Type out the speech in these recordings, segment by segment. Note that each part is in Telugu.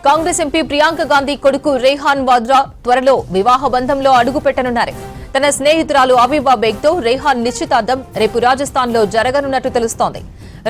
కాంగ్రెస్ ఎంపీ ప్రియాంక గాంధీ కొడుకు రేహాన్ వాద్రా త్వరలో వివాహ బంధంలో అడుగు పెట్టనున్నారు. తన స్నేహితురాలు అవివా బేగ్తో రేహాన్ నిశ్చితార్థం రేపు రాజస్థాన్లో జరగనున్నట్టు తెలుస్తోంది.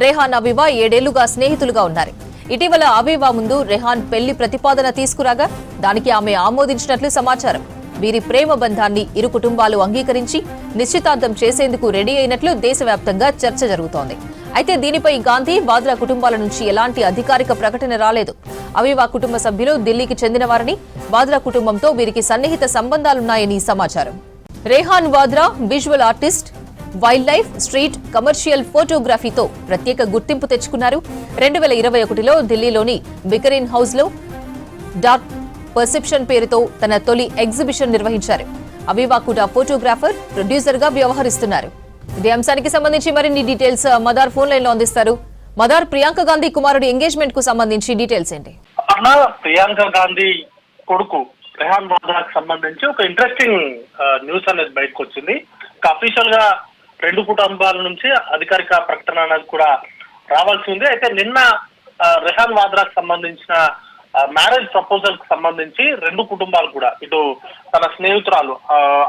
రేహాన్ అవివా 7 ఏళ్లుగా స్నేహితులుగా ఉన్నారు. ఇటీవల అవివా ముందు రేహాన్ పెళ్లి ప్రతిపాదన తీసుకురాగా దానికి ఆమె ఆమోదించినట్లు సమాచారం. వీరి ప్రేమ బంధాన్ని ఇరు కుటుంబాలు అంగీకరించి నిశ్చితార్థం చేసేందుకు రెడీ అయినట్లు దేశవ్యాప్తంగా చర్చ జరుగుతోంది. అయితే దీనిపై గాంధీ, వాద్రా కుటుంబాల నుంచి ఎలాంటి అధికారిక ప్రకటన రాలేదు. అవివా కుటుంబ సభ్యులు ఢిల్లీకి చెందినవారని, వాద్రా కుటుంబంతో వీరికి సన్నిహిత సంబంధాలున్నాయని సమాచారం. Rehan Vadra visual artist, wildlife, street, commercial ఫోటోగ్రఫీతో ప్రత్యేక గుర్తింపు తెచ్చుకున్నారు. 2021లో ఢిల్లీలోని బికరిన్ హౌస్ లో డార్క్ పర్సెప్షన్ పేరుతో తన తొలి ఎగ్జిబిషన్ నిర్వహించారు. అవివా కూడా ఫోటోగ్రాఫర్, ప్రొడ్యూసర్ గా వ్యవహరిస్తున్నారు. ఇదే అంశానికి సంబంధించి మరిన్ని డీటెయిల్స్ మదార్ ఫోన్ లైన్ లో అందిస్తారు. మదార్, ప్రియాంక గాంధీ కుమారుడి ఎంగేజ్మెంట్ కు సంబంధించి డీటెయిల్స్ ఏంటి? ప్రియాంక గాంధీ కొడుకు రేహాన్ వాద్రాకు సంబంధించి ఒక ఇంట్రెస్టింగ్ న్యూస్ అనేది బయటకు వచ్చింది. అఫీషియల్ గా 2 కుటుంబాల నుంచి అధికారిక ప్రకటన అనేది కూడా రావాల్సి ఉంది. అయితే నిన్న రేహాన్ వాద్రాకు సంబంధించిన మ్యారేజ్ ప్రపోజల్ కు సంబంధించి 2 కుటుంబాలు కూడా, ఇటు తన స్నేహితురాలు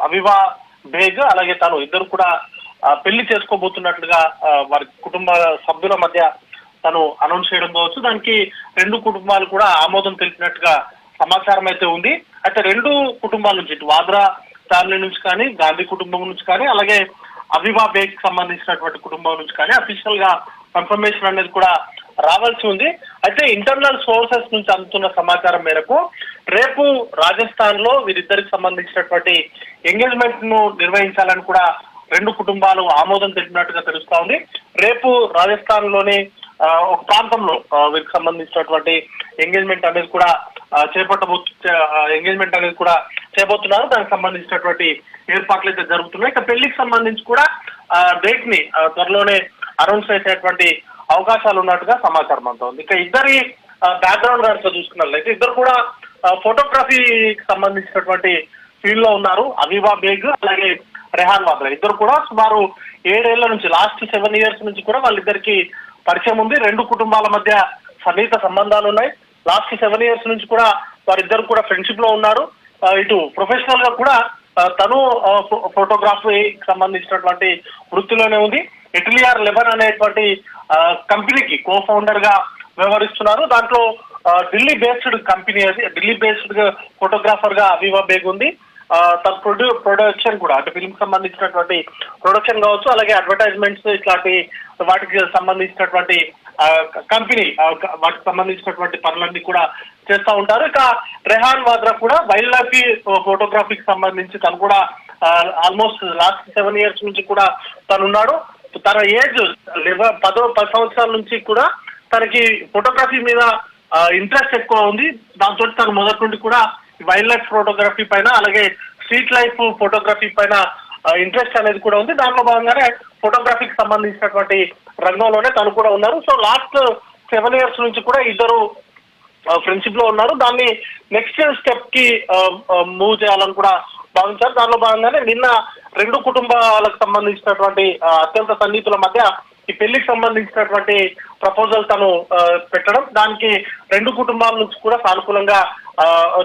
అవివా బేగ్ అలాగే తను ఇద్దరు కూడా పెళ్లి చేసుకోబోతున్నట్లుగా వారి కుటుంబ సభ్యుల మధ్య తను అనౌన్స్ చేయడం కావచ్చు. దానికి 2 కుటుంబాలు కూడా ఆమోదం తెలిపినట్టుగా సమాచారం అయితే ఉంది. అయితే 2 కుటుంబాల నుంచి, ఇటు వాద్రా ఫ్యామిలీ నుంచి కానీ, గాంధీ కుటుంబం నుంచి కానీ, అలాగే అవివా బేగ్ సంబంధించినటువంటి కుటుంబం నుంచి కానీ అఫీషియల్ గా కన్ఫర్మేషన్ అనేది కూడా రావాల్సి ఉంది. అయితే ఇంటర్నల్ సోర్సెస్ నుంచి అందుతున్న సమాచారం మేరకు రేపు రాజస్థాన్ లో వీరిద్దరికి సంబంధించినటువంటి ఎంగేజ్మెంట్ ను నిర్వహించాలని కూడా 2 కుటుంబాలు ఆమోదం తెలిపినట్టుగా తెలుస్తా ఉంది. రేపు రాజస్థాన్ లోని ఒక ప్రాంతంలో వీరికి సంబంధించినటువంటి ఎంగేజ్మెంట్ అనేది కూడా చేయబోతున్నారు. దానికి సంబంధించినటువంటి ఏర్పాట్లు అయితే జరుగుతున్నాయి. ఇక పెళ్లికి సంబంధించి కూడా డేట్ ని త్వరలోనే అనౌన్స్ చేసేటువంటి అవకాశాలు ఉన్నట్టుగా సమాచారం అంతా ఉంది. ఇక ఇద్దరి బ్యాక్గ్రౌండ్ కనుక చూసుకున్నట్లయితే ఇద్దరు కూడా ఫోటోగ్రఫీకి సంబంధించినటువంటి ఫీల్డ్ లో ఉన్నారు. అవివా బేగ్ అలాగే రేహాన్ వాద్రా ఇద్దరు కూడా సుమారు 7 ఏళ్ల నుంచి, లాస్ట్ 7 years నుంచి కూడా వాళ్ళిద్దరికి పరిచయం ఉంది. 2 కుటుంబాల మధ్య సన్నిహిత సంబంధాలు ఉన్నాయి. లాస్ట్ 7 years నుంచి కూడా వారిద్దరు కూడా ఫ్రెండ్షిప్ లో ఉన్నారు. ఇటు ప్రొఫెషనల్ గా కూడా తను ఫోటోగ్రఫీకి సంబంధించినటువంటి వృత్తిలోనే ఉంది. ఎటిలియర్ 11 అనేటువంటి కంపెనీకి కో ఫౌండర్ గా వ్యవహరిస్తున్నారు. దాంట్లో ఢిల్లీ బేస్డ్ కంపెనీ అది, ఢిల్లీ బేస్డ్ ఫోటోగ్రాఫర్ గా అవివా బేగ్ ఉంది. తన ప్రొడక్షన్ కూడా, అంటే ఫిల్మ్ సంబంధించినటువంటి ప్రొడక్షన్ కావచ్చు, అలాగే అడ్వర్టైజ్మెంట్స్ ఇట్లాంటి వాటికి సంబంధించినటువంటి కంపెనీ, వాటికి సంబంధించినటువంటి పనులన్నీ కూడా చేస్తూ ఉంటారు. ఇక రేహాన్ వాద్రా కూడా వైల్డ్ లైఫ్ ఫోటోగ్రఫీకి సంబంధించి తను కూడా ఆల్మోస్ట్ లాస్ట్ 7 years నుంచి కూడా తనున్నాడు. తన ఏజ్ 10 సంవత్సరాల నుంచి కూడా తనకి ఫోటోగ్రఫీ మీద ఇంట్రెస్ట్ ఎక్కువ ఉంది. దాంతో తను మొదటి నుండి కూడా వైల్డ్ లైఫ్ ఫోటోగ్రఫీ పైన, అలాగే స్ట్రీట్ లైఫ్ ఫోటోగ్రఫీ పైన ఇంట్రెస్ట్ అనేది కూడా ఉంది. దాంట్లో భాగంగానే ఫోటోగ్రఫీకి సంబంధించినటువంటి రంగంలోనే తను కూడా ఉన్నారు. సో లాస్ట్ 7 years నుంచి కూడా ఇద్దరు ఫ్రెండ్షిప్ లో ఉన్నారు. దాన్ని నెక్స్ట్ స్టెప్ కి మూవ్ చేయాలని కూడా భావించారు. దానిలో భాగంగానే నిన్న 2 కుటుంబాలకు సంబంధించినటువంటి అత్యంత సన్నిహితుల మధ్య ఈ పెళ్లికి సంబంధించినటువంటి ప్రపోజల్ తను పెట్టడం, దానికి 2 కుటుంబాల నుంచి కూడా సానుకూలంగా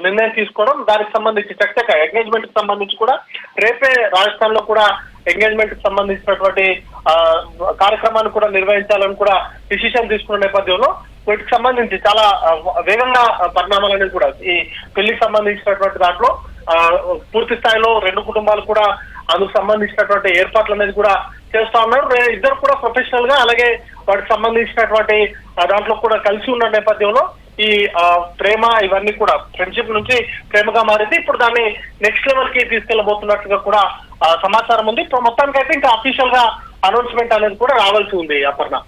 నిర్ణయం తీసుకోవడం, దానికి సంబంధించి చర్చగా ఎంగేజ్మెంట్ కి సంబంధించి కూడా రేపే రాజస్థాన్ లో కూడా ఎంగేజ్మెంట్ కి సంబంధించినటువంటి కార్యక్రమాన్ని కూడా నిర్వహించాలని కూడా డిసిషన్ తీసుకున్న నేపథ్యంలో వీటికి సంబంధించి చాలా వేగంగా పరిణామాలు అనేది కూడా ఈ పెళ్లికి సంబంధించినటువంటి దాంట్లో పూర్తి స్థాయిలో 2 కుటుంబాలు కూడా అందుకు సంబంధించినటువంటి ఏర్పాట్లు అనేది కూడా చేస్తా ఉన్నారు. ఇద్దరు కూడా ప్రొఫెషనల్ గా, అలాగే వాటికి సంబంధించినటువంటి దాంట్లో కూడా కలిసి ఉన్న నేపథ్యంలో ఈ ప్రేమ ఇవన్నీ కూడా ఫ్రెండ్షిప్ నుంచి ప్రేమగా మారింది. ఇప్పుడు దాన్ని నెక్స్ట్ లెవెల్ కి తీసుకెళ్లబోతున్నట్టుగా కూడా సమాచారం ఉంది. ఇప్పుడు మొత్తానికైతే ఇంకా అఫీషియల్ గా అనౌన్స్మెంట్ అనేది కూడా రావాల్సి ఉంది. అపర్ణ.